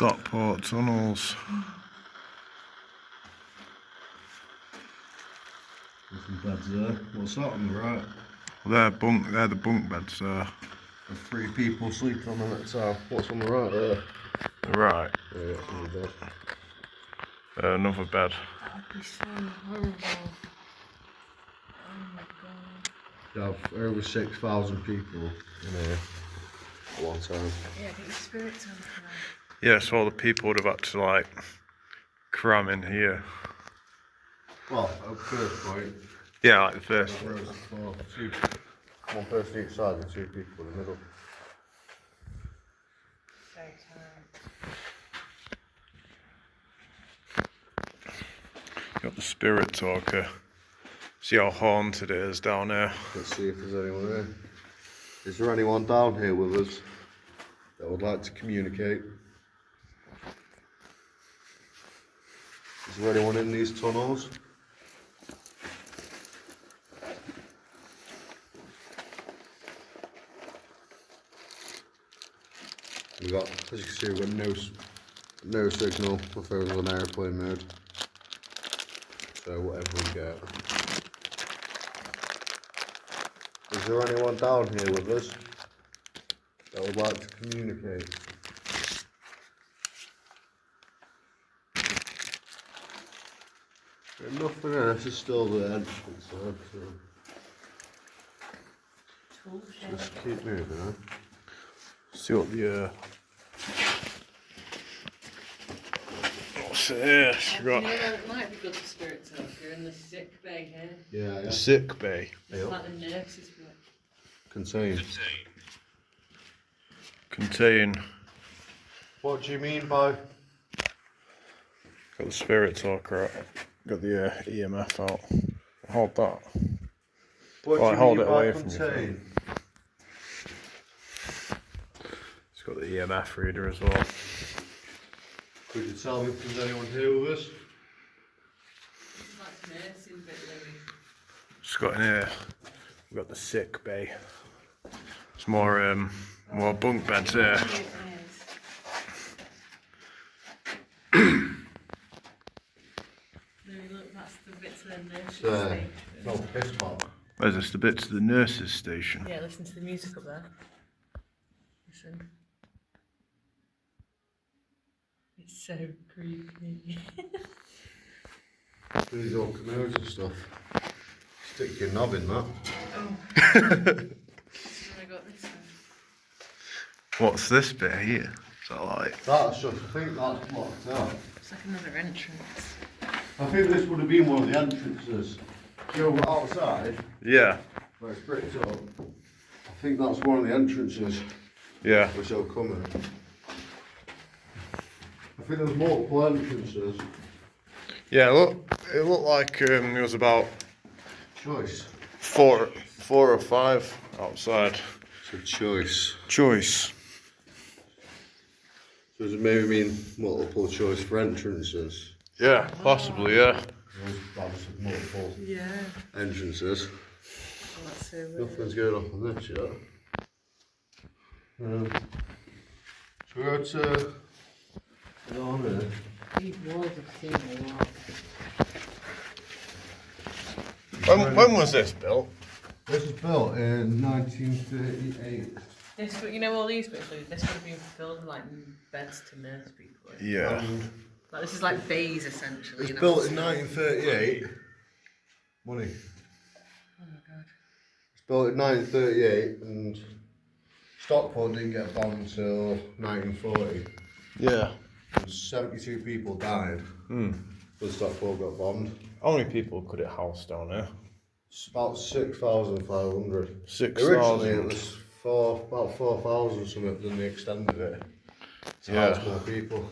Stockport tunnels. There's some beds there. What's that on the right? They're the bunk beds there. There's 3 people sleeping on them at a time. What's on the right there? Right. Yeah, that's another bed. Another bed. That would be so horrible. Oh my god. You have over 6,000 people in here at one time. Yeah, get your spirits on fire. Yeah, so all the people would have had to like cram in here. Well, at first point, Yeah, like the first. rows of 4, 2, one person each side and 2 people in the middle. So tight. Got the spirit talker. See how haunted it is down there. Let's see if there's anyone here. Is there anyone down here with us that would like to communicate? Is there anyone in these tunnels? We got, as you can see, we've got no signal. My phone's on airplane mode. So whatever we get. Is there anyone down here with us that would like to communicate? There's nothing there, this is still the entrance there, so just keep moving, huh? See what the what's this? We got You know, it might be good to spirit talk. You're in the sick bay here. Yeah, the sick bay. It's like the nurses bit. Contain. Contain. What do you mean by? Got the spirit talker out. Got the EMF out. Hold that. What Well, do you hold mean it by away from you. contain? It's got the EMF reader as well. Could you tell me if there's anyone here with us? It's like nursing bit, Louis. Just got in here. We've got the sick bay. There's more bunk beds here. Louis, look, that's the bit to the nurses There. station. No, piss pot. Where's this? The bit to the nurses station. Yeah, listen to the music up there. Listen. It's so creepy. These all commodes and stuff. Stick your knob in that. Oh. So I got this one. What's this bit here? Is that like? That's just, I think that's blocked out. It's like another entrance. I think this would have been one of the entrances. You know, outside, Yeah. where it's bricked up. I think that's one of the entrances Yeah. which will come in. I think there's multiple entrances. Yeah. It looked like it was about Choice. four or five outside. It's a choice. Choice. So does it maybe mean multiple choice for entrances? Yeah. Possibly. Yeah. That was multiple Yeah. entrances. Oh, that's so weird. Nothing's going off on this yet. So we go to on here. These walls have seen a lot. When was this built? This was built in 1938. This, you know, all these bits, Louis, this would have been filled with like beds to nurse people in. Yeah. Like, this is like bays essentially. It was you know, built it's in not- 1938. Money. Oh my god. It's built in 1938 and Stockport didn't get bombed until 1940. Yeah. And 72 people died when Stockport got bombed. How many people could it house down here? It's about 6,500. 6,000. Originally it was about 4,000 something, then they extended it to house more people.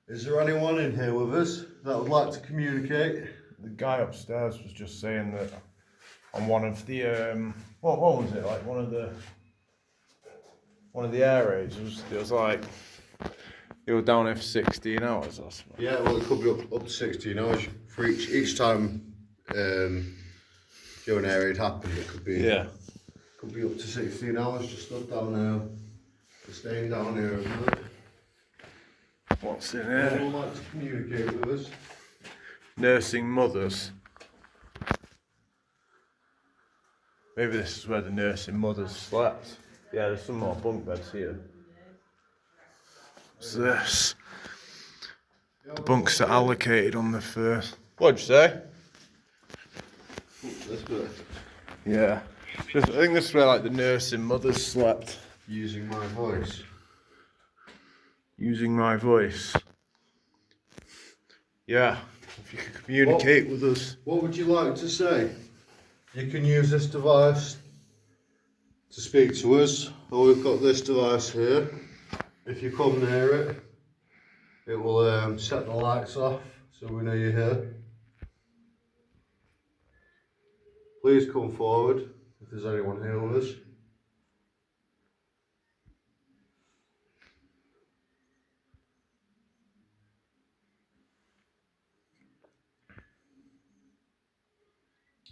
Is there anyone in here with us that would like to communicate? The guy upstairs was just saying that on one of the what was it, like one of the air raids, it was like it was down here for 16 hours or something. Yeah, well it could be up to 16 hours for each time during air raid happened. It could be up to 16 hours just stood down there, just staying down here overnight. What's in Anyone here? would like to communicate with us? Nursing mothers. Maybe this is where the nursing mothers slept. Yeah, there's some more bunk beds here. What's this? The bunks are allocated on the first. What'd you say? This bit. Yeah. I think this is where like the nursing mothers slept. Using my voice. Using my voice. Yeah. If you could communicate with us. What would you like to say? You can use this device to speak to us, or we've got this device here. If you come near it, it will set the lights off so we know you're here. Please come forward if there's anyone here with us.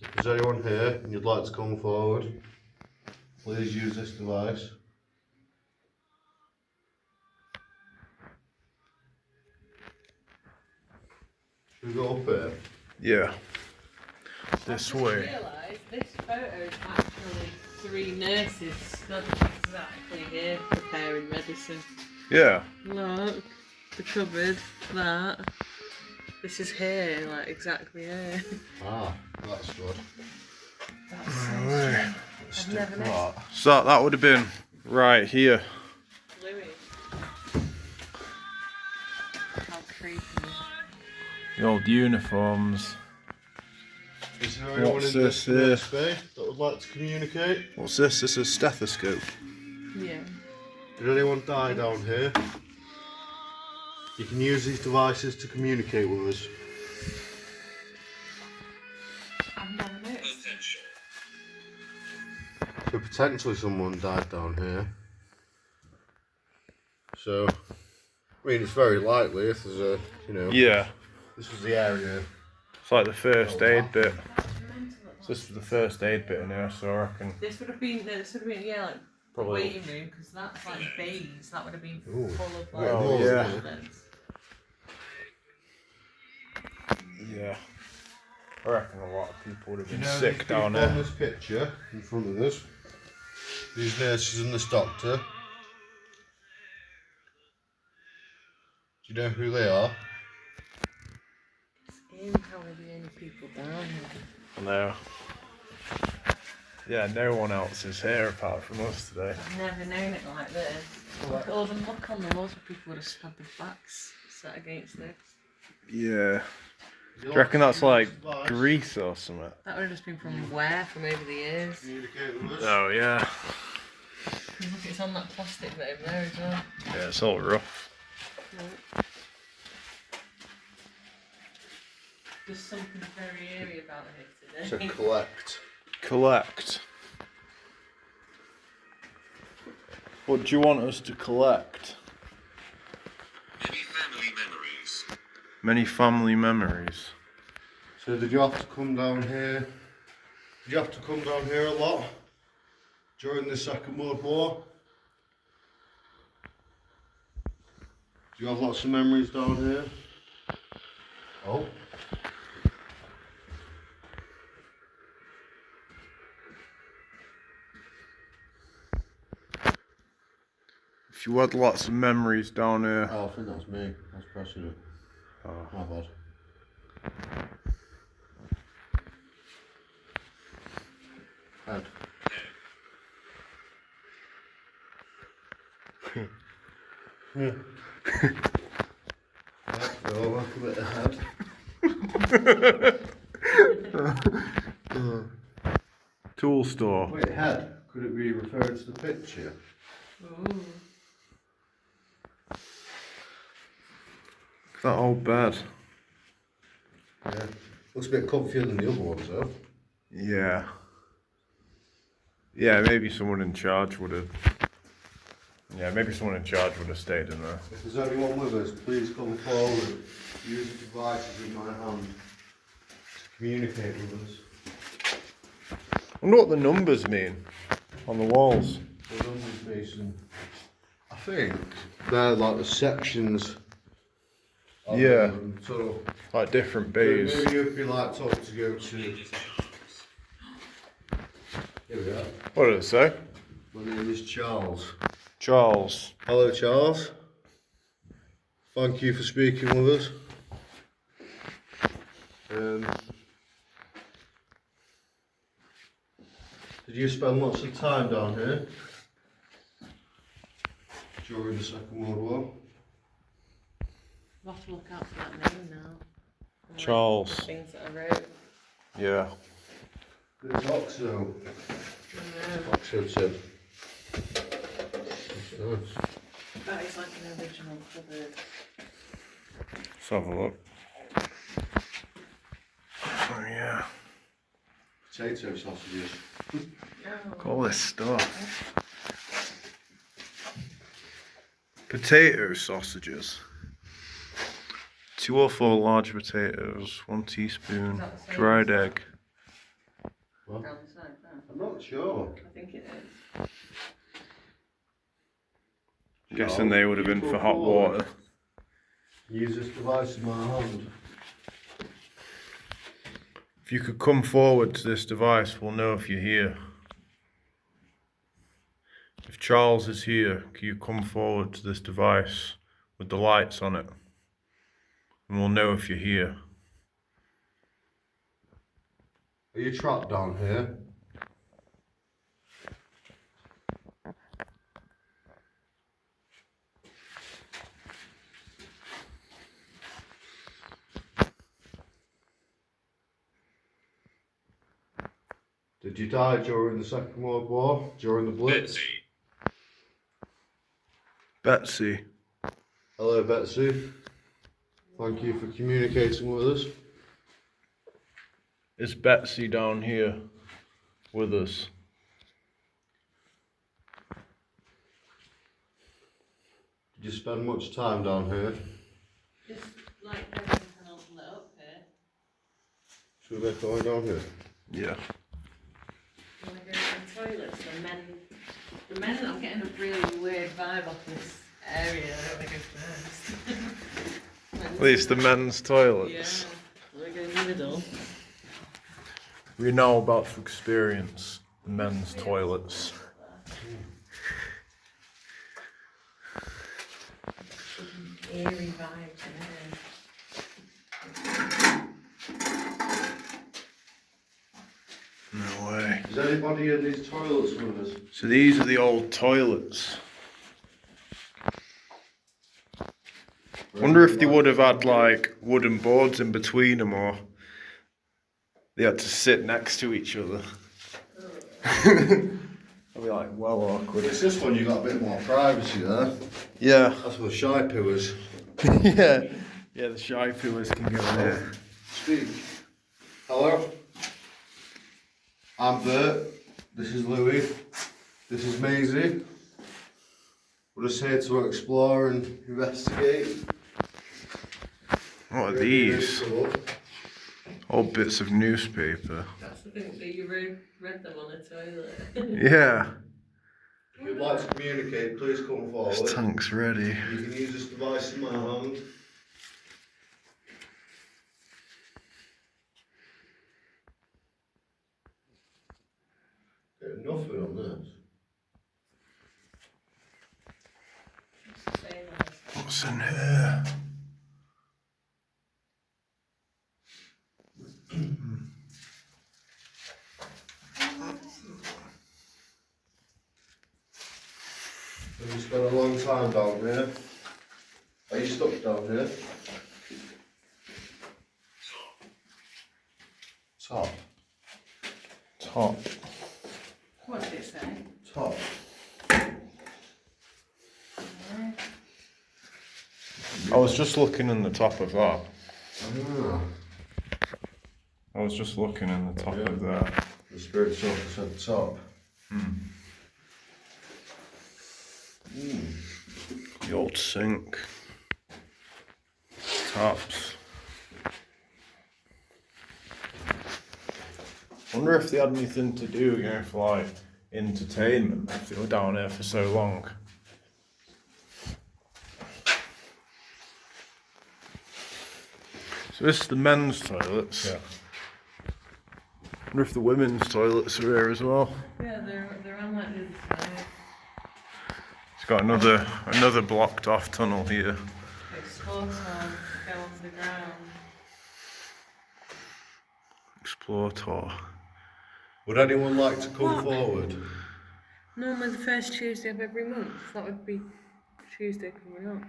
If there's anyone here and you'd like to come forward, please use this device. Should we go up here? Yeah. This I way. realised this photo is actually 3 nurses stood exactly here preparing medicine. Yeah. Look, the cupboard, that. This is here, like exactly here. Ah, that's good. That's so Right. I've never noticed. So that would have been right here. Louis. How creepy. The old uniforms. Is there anyone What's in this this here? space that would like to communicate? What's this? This is a stethoscope. Yeah. Did anyone die down here? You can use these devices to communicate with us. I've never noticed. So potentially someone died down here. So, I mean, it's very likely if there's a, you know, Yeah. this is the area. It's like the first aid bit. So this was the first aid bit in here, so I reckon. This would have been, yeah, like Probably. the waiting room, because that's like bays. That would have been Ooh. full of like Oh, yeah. beds. Yeah. I reckon a lot of people would have You been know, sick these down people on there. this picture in front of us, these nurses and this doctor. Do you know who they are? Seeing how are the only people down here. I know. Yeah, no one else is here apart from us today. I've never known it like this. Look at all the muck on the walls where people would have had their backs set against this. Yeah. Do you reckon that's like grease or something? That would have just been from wear from over the years. Communicate with us. Oh yeah. Look, it's on that plastic bit over there as well. Yeah, it's all rough. Look. There's something very eerie about it To today. collect. Collect. What do you want us to collect? Many family memories. Many family memories. So did you have to come down here? Did you have to come down here a lot during the Second World War? Do you have lots of memories down here? Oh. If you had lots of memories down here. Oh, I think that's me. That's pressing it. Oh. My bad. Head. Yeah. So look a bit ahead. Tool store. Wait, head. Could it be referred to the picture? Ooh. That old bed. Yeah. Looks a bit comfier than the other ones though. Yeah. Yeah, maybe someone in charge would have. Yeah, maybe someone in charge would have stayed in there. If there's anyone with us, please come forward. Use the devices in my hand to communicate with us. I wonder what the numbers mean on the walls. The numbers, Mason. I think they're like the sections Yeah. So Like different maybe bays. if you like talk to go to. Here we are. What did it say? My name is Charles. Charles. Hello, Charles. Thank you for speaking with us. Did you spend lots of time down here during the Second World War? I'll have to look out for that name now. Like, Charles. the things that I wrote. Yeah. It's Oxo. Oxo tip. That's nice. That is like an original cupboard. Let's have a look. Oh yeah. Potato sausages. Oh. All this stuff. Potato sausages. 2 or 4 large potatoes, 1 teaspoon, Is that the same dried as egg. What? Down the side there. I'm not sure. I think it is. Guessing they would have been for hot water. Use this device in my hand. If you could come forward to this device, we'll know if you're here. If Charles is here, can you come forward to this device with the lights on it? And we'll know if you're here. Are you trapped down here? Did you die during the Second World War? During the Blitz? Betsy. Hello, Betsy. Thank you for communicating with us. Is Betsy down here with us? Did you spend much time down here? Just like everything else lit up here. Should we make our way down here? Yeah. You want to go to the toilets? The men, I'm getting a really weird vibe off this area. I don't want to go first. At least the men's Yeah, toilets. we're going in the middle. We're now about to experience the men's toilets. Eerie vibes in here. No way. Is anybody in these toilets with us? So these are the old toilets. Wonder if they would have had like wooden boards in between them, or they had to sit next to each other. That'd be like well awkward. It's this one you got a bit more privacy there. Yeah. That's where shy poo is. Yeah. Yeah, the shy pooers can go there. Speak. Hello. I'm Bert. This is Louis. This is Maisie. We're just here to explore and investigate. What are these? Old bits of newspaper. That's the thing that you read them on a toilet. Yeah. If you'd like to communicate, please come forward. This tank's ready. You can use this device in my hand. Getting nothing on this. What's in here? Have you spent a long time down here? Are you stuck down here? Top. Top. What did it say? Top. I was just looking in the top of that. Ah, I was just looking in the top Yeah. of that. the spirit officer at the top. The old sink. Taps. Wonder if they had anything to do, for like entertainment, if they were down there for so long. So this is the men's toilets. Yeah. Wonder if the women's toilets are here as well. Yeah, they're on like the other side. It's got another blocked off tunnel here. Explore tour, go on the ground. Explore tour. Would anyone like to come What? forward? Normally the first Tuesday of every month. That would be Tuesday coming up.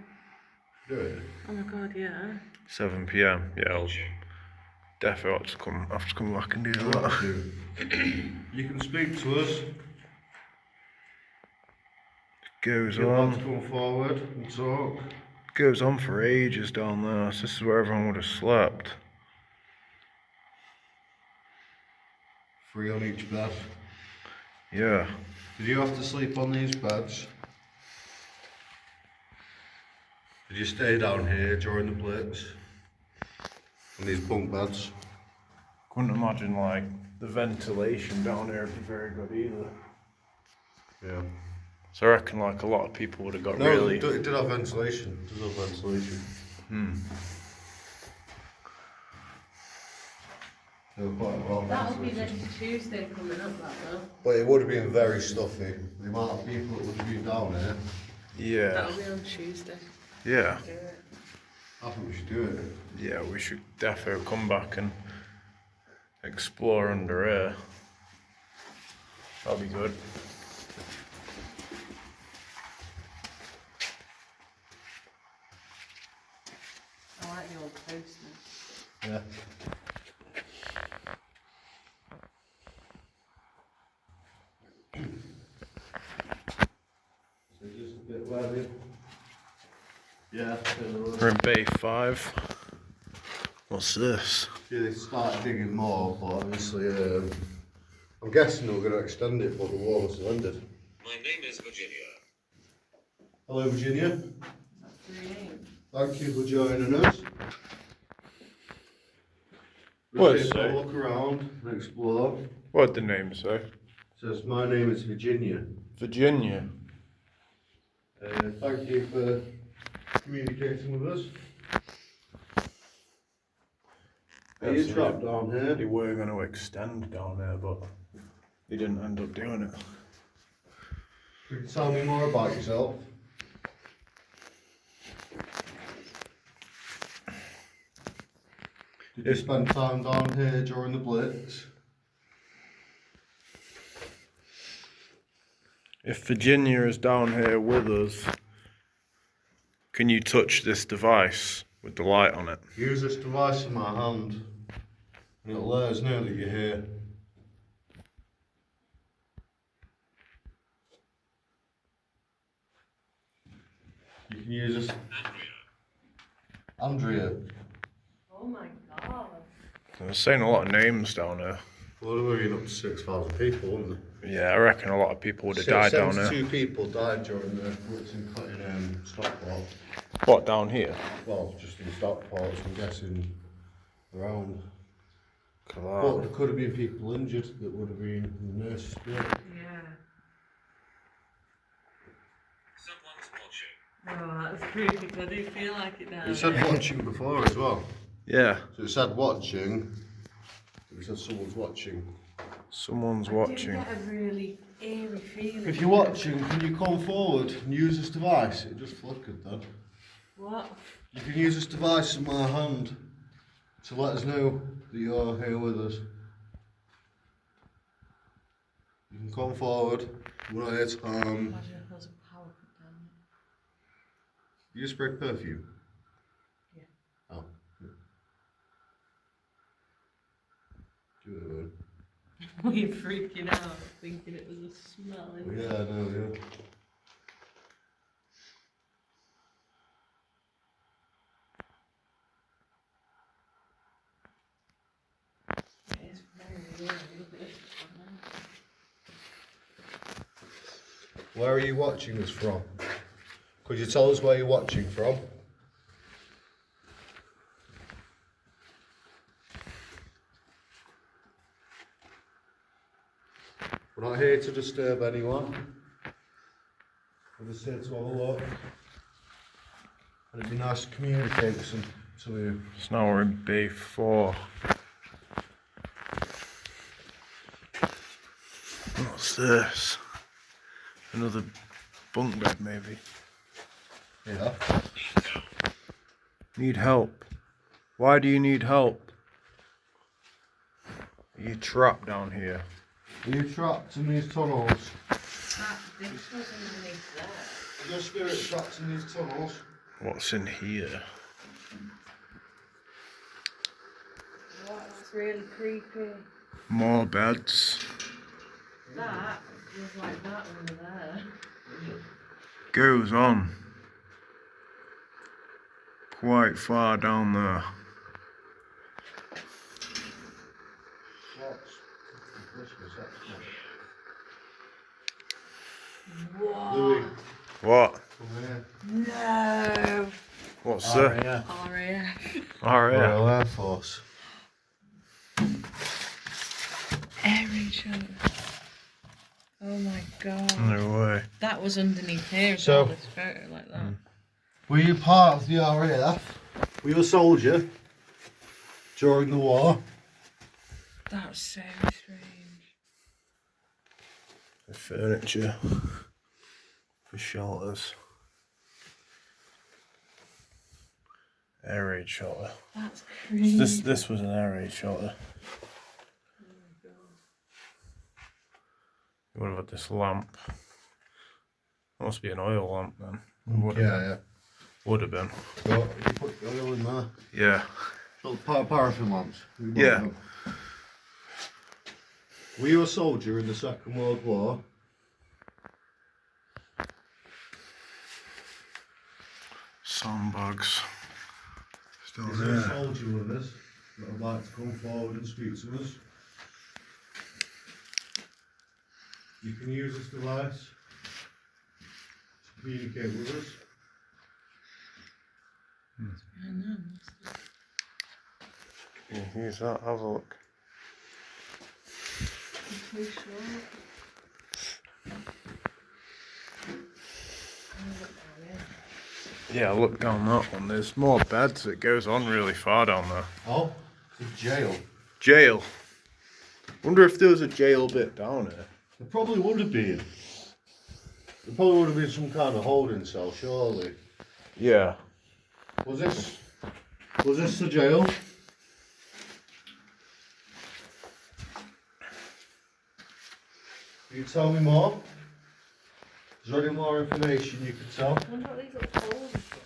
Do it. Oh my god, yeah. 7 p.m. Yeah, I'll definitely have to come back and do that. You can speak to us. Goes You'll have on. to come forward and talk. Goes on for ages down there. So this is where everyone would have slept. 3 on each bed. Yeah. Did you have to sleep on these beds? Did you stay down here during the blitz? On these bunk beds? Couldn't imagine like the ventilation down there would be very good either. Yeah. So I reckon like a lot of people would have got No, really. it did have ventilation. It did have ventilation. They were quite well That'll be ventilated. next Tuesday coming up, that will. But it would have been very stuffy. The amount of people that would have been down here. Yeah. That'll be on Tuesday. Yeah. Do it. I think we should do it. Yeah, we should definitely come back and explore under here. That'll be good. I like your closeness. Yeah. So just a bit where yeah, We're in Bay 5. What's this? yeah, they started digging more, but obviously, I'm guessing they were going to extend it, but the wall was ended. My name is Virginia. Hello, Virginia. That's your name. Thank you for joining us. What We're is here it? to look around and explore. What'd the name say? It says, my name is Virginia. Virginia. Thank you for communicating with us. Are you That's trapped it. down They here? were going to extend down there, but they didn't end up doing it. Could you tell me more about yourself? Did you spend time down here during the blitz? If Virginia is down here with us, can you touch this device with the light on it? Use this device in my hand and it'll let us know that you're here. You can use this. Andrea. Oh my god. They're saying a lot of names down there. Well, there were up to 6,000 people, wasn't there? Yeah, I reckon a lot of people would have died down there. 72 people died during the blitz in Stockport. What, down here? Well, just in Stockport, so I'm guessing around. But Collide. there could have been people injured that would have been in the nurses' field. Yeah. Someone's watching. Oh, that's creepy. I do feel like it now. It said watching before as well. Yeah, So it said watching. It said someone's watching. someone's I do watching. get a really eerie feeling. If you're watching, can you come forward and use this device? It just flickered then. What? You can use this device in my hand to let us know that you're here with us. You can come forward. We're not here to harm. Imagine if there was a power cut down You spray perfume? Yeah. Oh. Do it then. there. We're freaking out, thinking it was a smell. Isn't it? Yeah, I know, yeah. It is very eerie, isn't it? Where are you watching us from? Could you tell us where you're watching from? We're not here to disturb anyone. We're just here to have a look. And it'd be nice to communicate with some to you. So now we're in bay 4. What's this? Another bunk bed, maybe. Yeah. Need help. Why do you need help? Are you trapped down here? Are you trapped in these tunnels? This was underneath there. Is your spirit trapped in these tunnels? What's in here? What? That's really creepy. More beds. That was like that under there. Goes on. Quite far down there. What? Louis, What? come here. No. What's that? RAF. Alright. Royal Air Force. Air raid shelter. Oh my god. No way. That was underneath here as So- well, this photo like that. Were you part of the RAF? Were you a soldier during the war? That was so strange. The furniture for shelters. Air raid shelter. That's crazy. This was an air raid shelter. You would have had this lamp. Must be an oil lamp then. Would have been. Yeah. Would have been. Got, you put oil in there. Yeah. Little paraffin lamps. We might Yeah. have. Were you a soldier in the Second World War? Sandbags. Still Is there a there. soldier with us that would like to come forward and speak to us? You can use this device to communicate with us. I know. Yeah, use that. Have a look. I'm too short. Yeah, look down that one. There's more beds. It goes on really far down there. Oh, it's a jail. Jail. Wonder if there was a jail bit down here. There probably would have been. There probably would have been some kind of holding cell, surely. Yeah. Was this the jail? Can you tell me more? Is there any more information you could tell? I wonder what these little holes are for.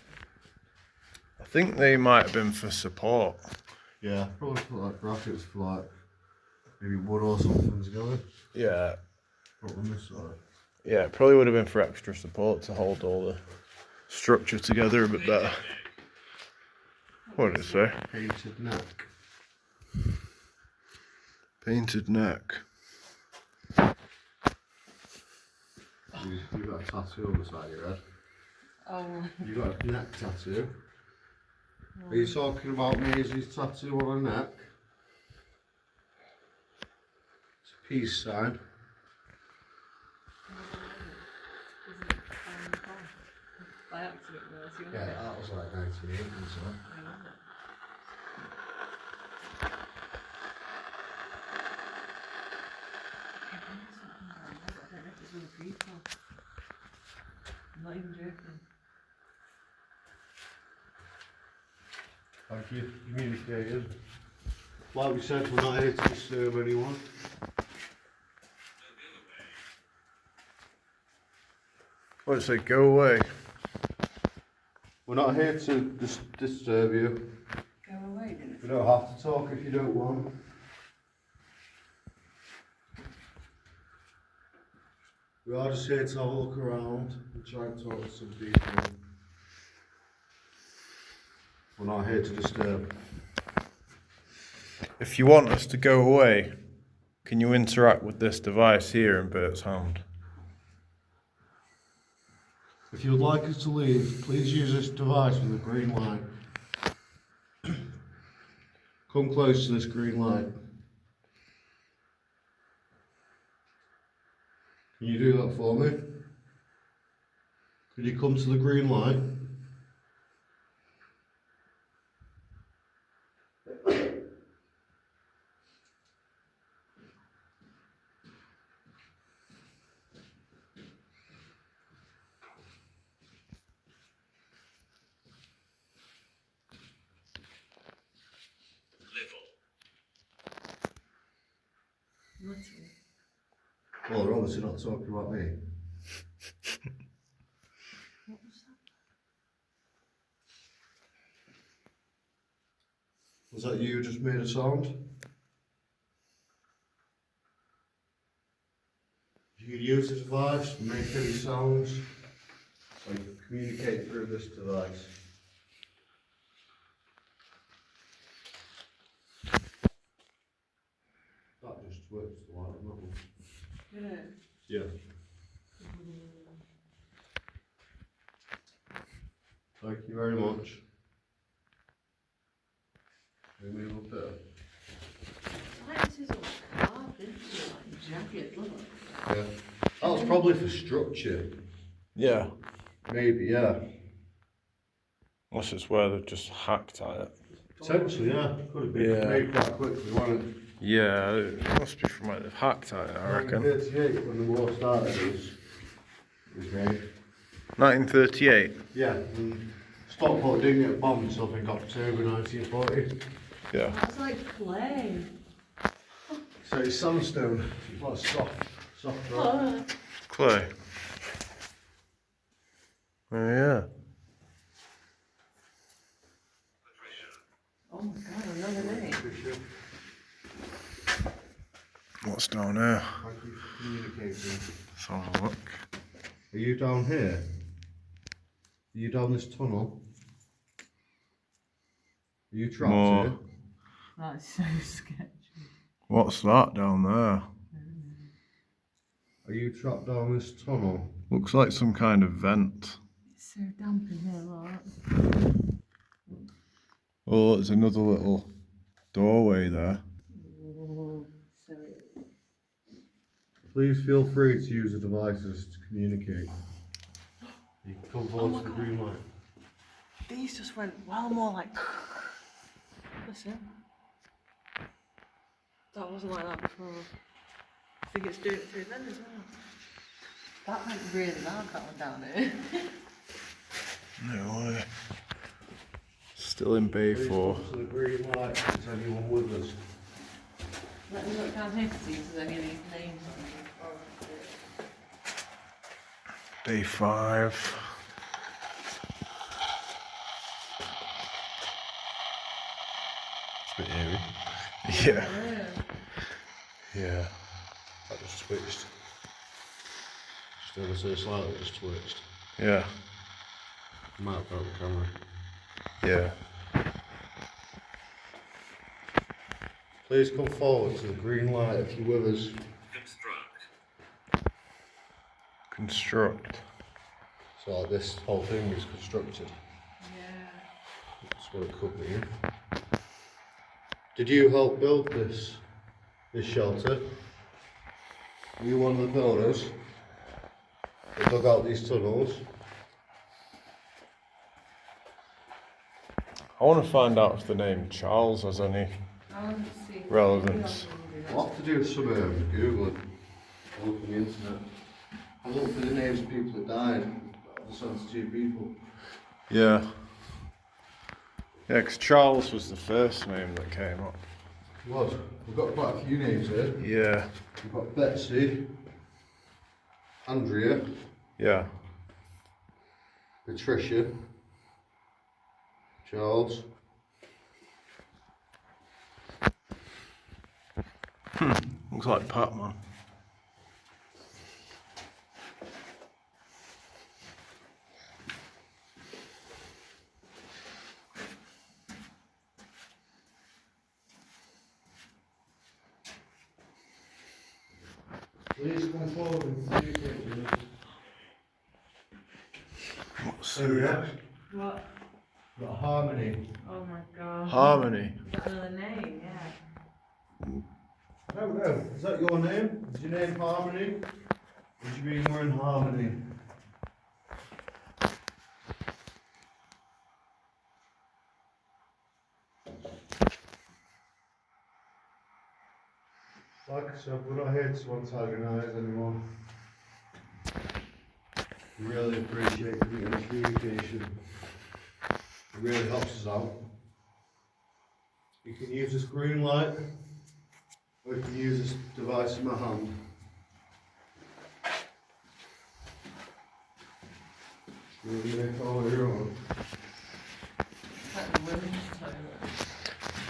I think they might have been for support. Yeah, probably put like brackets for like maybe wood or something together. Yeah. Put on this side. Yeah, it probably would have been for extra support to hold all the structure together a bit better. What did it say? Painted neck. Painted neck. You got a tattoo on the side of your head. Oh, You got a neck tattoo. Are you talking about Maisie's tattoo on her neck? It's a peace sign. by accident, though, so you Yeah, know. that was like 1980 so. I don't know if it's other people. I'm not even joking. Thank you for communicating. Like we said, we're not here to disturb anyone. What did it say? Go away. We're not here to disturb you. Go away, didn't You it? don't have to talk if you don't want. We are just here to have a look around and try and talk to some people. We're not here to disturb. If you want us to go away, can you interact with this device here in Bert's hand? If you would like us to leave, please use this device with a green light. Come close to this green light. Can you do that for me? Could you come to the green light? Well, they're obviously not talking about me. What was that? Was that you who just made a sound? You can use the device to make any sounds, so you can communicate through this device. That just works the light level. Yeah. Yeah. Thank you very much. Let me look there. Like this is all carved into it, like jagged, look. Yeah. That was probably for structure. Yeah. Maybe, yeah. Unless it's where they've just hacked at it. Potentially, yeah. Could have been Yeah. made quite quickly, wasn't it? Yeah, it must be from where they've hacked at it, I reckon. 1938, when the war started, it was made. 1938? Yeah, and Stockport didn't get bombed until I think October 1940. Yeah. That's like clay. So it's sandstone, it's like soft rock. Oh, Clay. Oh, yeah. oh my god, another name. What's down here? Thank you for communicating. Let's have a look. Are you down here? Are you down this tunnel? Are you trapped More. here? That's so sketchy. What's that down there? Are you trapped down this tunnel? Looks like some kind of vent. It's so damp in here, look. Oh, there's another little doorway there. So Please feel free to use the devices to communicate. You can come forward my to the God. green light. these just went well more like. Listen. That wasn't like that before. I think it's doing it through then as well. That went really loud, that one down here. No way. Still in Bay Please 4. come to the green light. Is anyone with us? Let me look down here to see if there's any of these names on Bay 5. It's a bit eerie. Yeah. here. Yeah. That just twitched. Just ever so slightly, just twitched. Yeah. Might have broke the camera. Yeah. Please come forward to the green light if you're with us. Construct. Construct. So this whole thing is constructed. Yeah. That's what it could be. Did you help build this shelter? Were you one of the builders that dug out these tunnels? I want to find out if the name Charles has any I want to see. relevance. I'll have to do some Googling. I'll look on the internet. I'll look for the names of people that died. The 72 people. Yeah. Yeah, because Charles was the first name that came up. Was. We've got quite a few names here. Yeah. We've got Betsy, Andrea, Yeah. Patricia, Charles. Looks like Pac-Man. Please come forward and communicate with us. What's There we are. What? We've got Harmony. Oh my god. Harmony. Is that another name? Yeah. I don't know. Is that your name? Is your name Harmony? Or do you mean we're in harmony? Like I said, we're not here to antagonise anyone. We really appreciate the communication. It really helps us out. You can use this green light, or you can use this device in my hand. Like the women's toilet.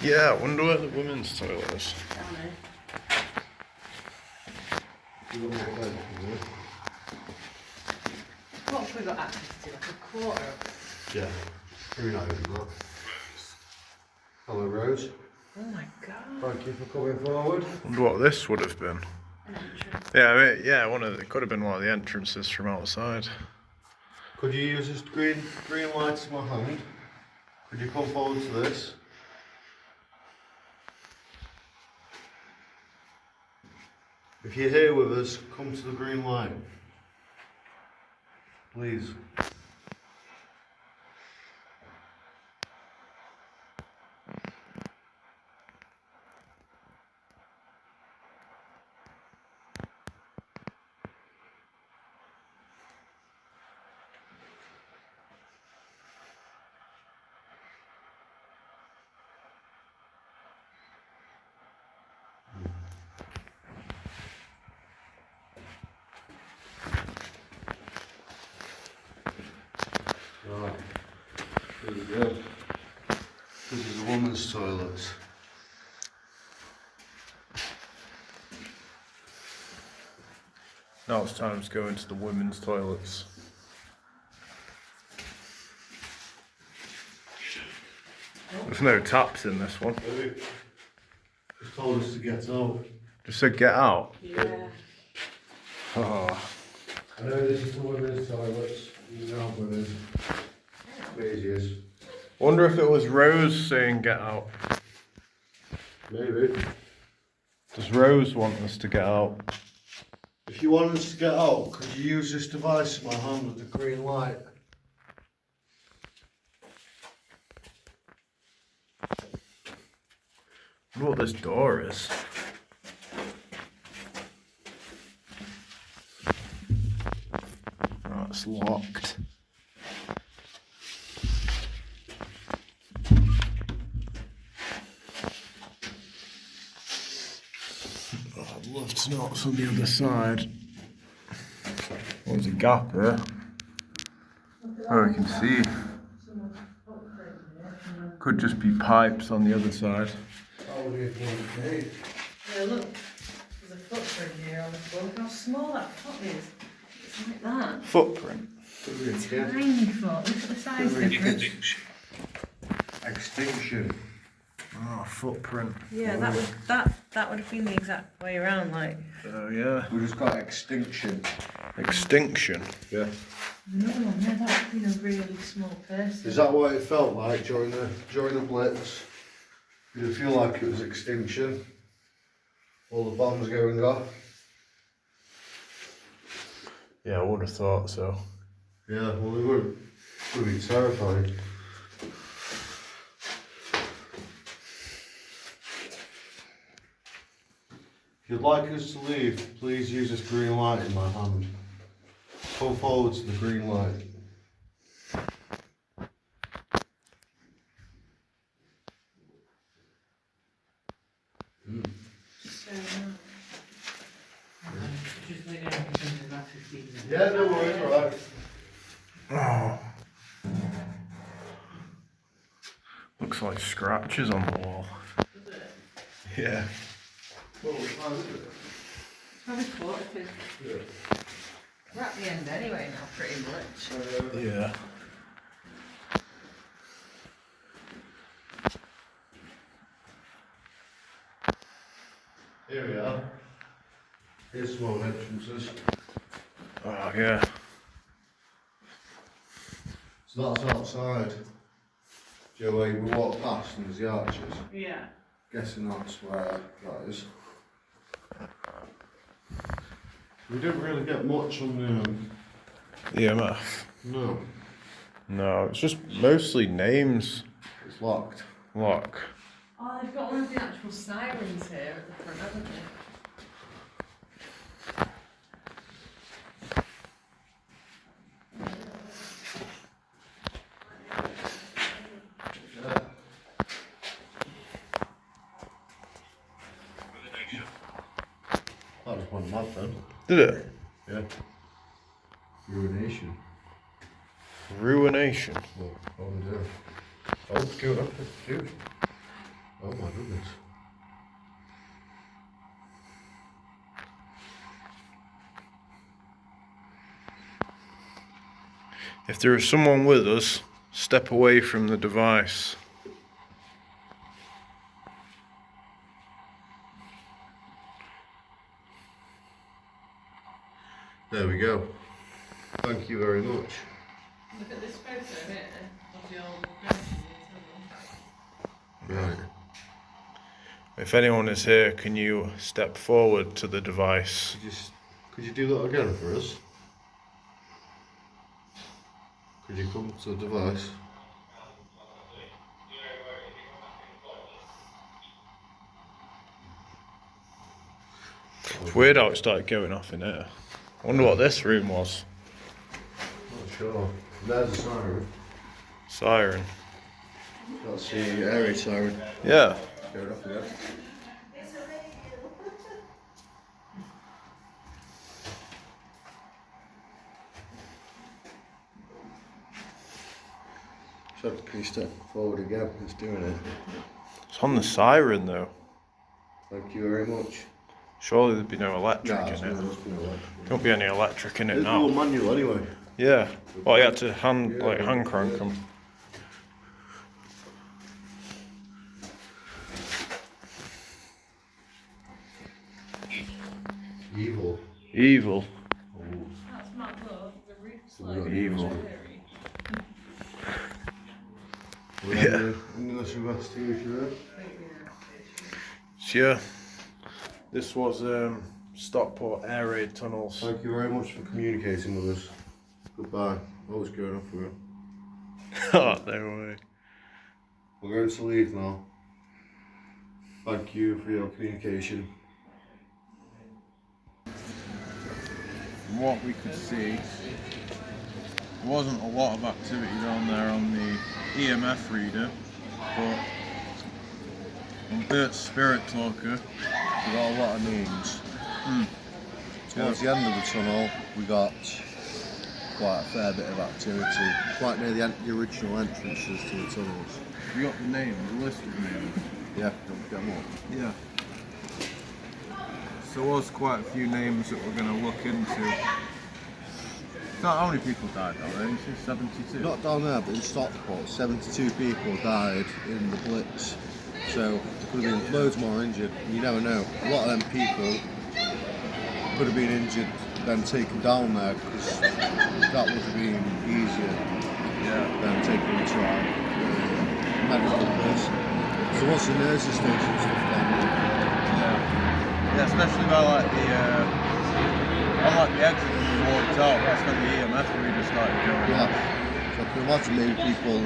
Yeah, I wonder where the women's toilet is. Down here. What have we got access to? Like a quarter of it? Yeah. Who knows, look. Hello, Rose. Oh my god. Thank you for coming forward. Wonder what this would have been. An entrance. Yeah, I mean, yeah, it could have been one of the entrances from outside. Could you use this green light in my hand? Could you come forward to this? If you're here with us, come to the green light. Please. Right. Here we go. This is a woman's toilet. Now it's time to go into the women's toilets. There's no taps in this one. Maybe. Just told us to get out. Just said get out. Yeah. Oh. I know this is the women's toilets. You know what it is. Easiest. Wonder if it was Rose saying get out. Maybe. Does Rose want us to get out? If you want us to get out, could you use this device in my hand with the green light? Wonder what this door is. Oh, it's locked. Oh, I'd love to know what's on the other side. Oh, there's a gap there. Oh, you can see. Could just be pipes on the other side. That would be a good day. Yeah, look. There's a footprint here on the floor. Look how small that foot is. It's like that. Footprint. Could be a kid. Tiny foot. Look at the size difference. Extinction. Oh, footprint. Yeah, that would have been the exact way around, like. Oh, yeah. We just got extinction. Extinction. Yeah. No, that would have been a really small person. Is that what it felt like during the blitz? Did it feel like it was extinction? All the bombs going off? Yeah, I would have thought so. Yeah, well, it would be terrifying. If you'd like us to leave, please use this green light in my hand. Come forward to the green light. Yeah, no worries, right. Oh. Looks like scratches on the wall. Yeah. Well, how is it? Probably quarter to. Yeah. We're at the end anyway now, pretty much. Yeah. Here we are. Here's some more entrances. Oh, yeah. So that's outside. Joey, we walk past and there's the arches. Yeah. Guessing that's where that is. We didn't really get much on the EMF. no, No, it's just mostly names. it's locked. Oh, Lock. they've got one of the actual sirens here at the front, haven't they? Yeah. That just went mad then. Did it? Yeah. Urination. information. Oh dear. Oh, it's going up. It's huge. Oh my goodness. If there is someone with us, step away from the device. There we go. Thank you very much. Look at this photo here of the old mansion in Tottenham. Right. If anyone is here, can you step forward to the device? Could you do that again for us? Could you come to the device? It's weird how it started going off in here. I wonder what this room was. Not sure. There's a siren. Siren. That's the air raid siren. Yeah. Going off again. So can you step forward again? It's doing it. It's on the siren though. Thank you very much. Surely there'd be no electric Nah, it's in it. not just been electric. Don't be any electric in it It's all now. manual anyway. Yeah. Well, you had to hand crank them. Evil. Evil. That's mad though, the roof's So we got like evil. dreary. Yeah. Unless you asked you if you're there. Yeah. This was Stockport Air raid tunnels. Thank you very much for communicating with us. Goodbye. What was going on for you? Oh, no way. We're going to leave now. Thank you for your communication. From what we could see, there wasn't a lot of activity down there on the EMF reader, but on Bert's Spirit Talker, We got a lot of names. Towards the end of the tunnel, we got quite a fair bit of activity. Quite near the original entrances to the tunnels. we got the names, the list of names. Yeah, don't get them up. Yeah. So there was quite a few names that we're going to look into. Not how many people died down there, you say 72? Not down there, but in Stockport, 72 people died in the Blitz. So there could have been loads more injured. You never know. A lot of them people could have been injured, then taken down there, because that would have been easier than taking them to our medical place. So what's the nurses station stuff down there? Yeah, especially by like the exit when you walked out, that's when the EMF reader started going Yeah. off. So I can imagine maybe people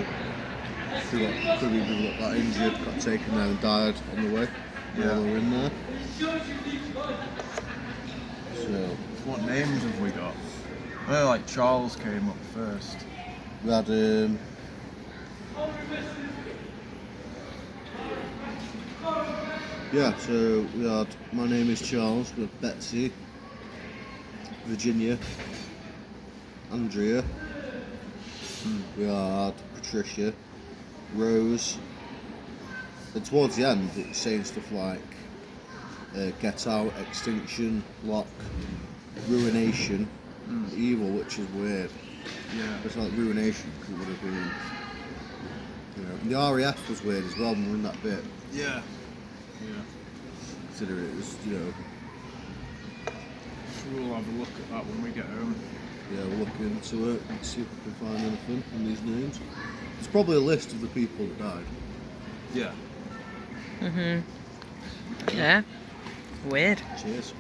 who could have been got injured, got taken there and died on the way while they were in there. So What names have we got? I know like Charles came up first. we had so we had my name is Charles, we had Betsy, Virginia, Andrea, we had Patricia, Rose, and towards the end it's saying stuff like Get Out, Extinction, Lock, Ruination, Evil, which is weird. Yeah. It's like Ruination, because it would have been, you know, and the RAF was weird as well when we were in that bit. Yeah. Yeah. Consider it was, you know, So we'll have a look at that when we get home. yeah, we'll look into it and see if we can find anything in these names. There's probably a list of the people that died. Yeah. Yeah. Weird. Cheers.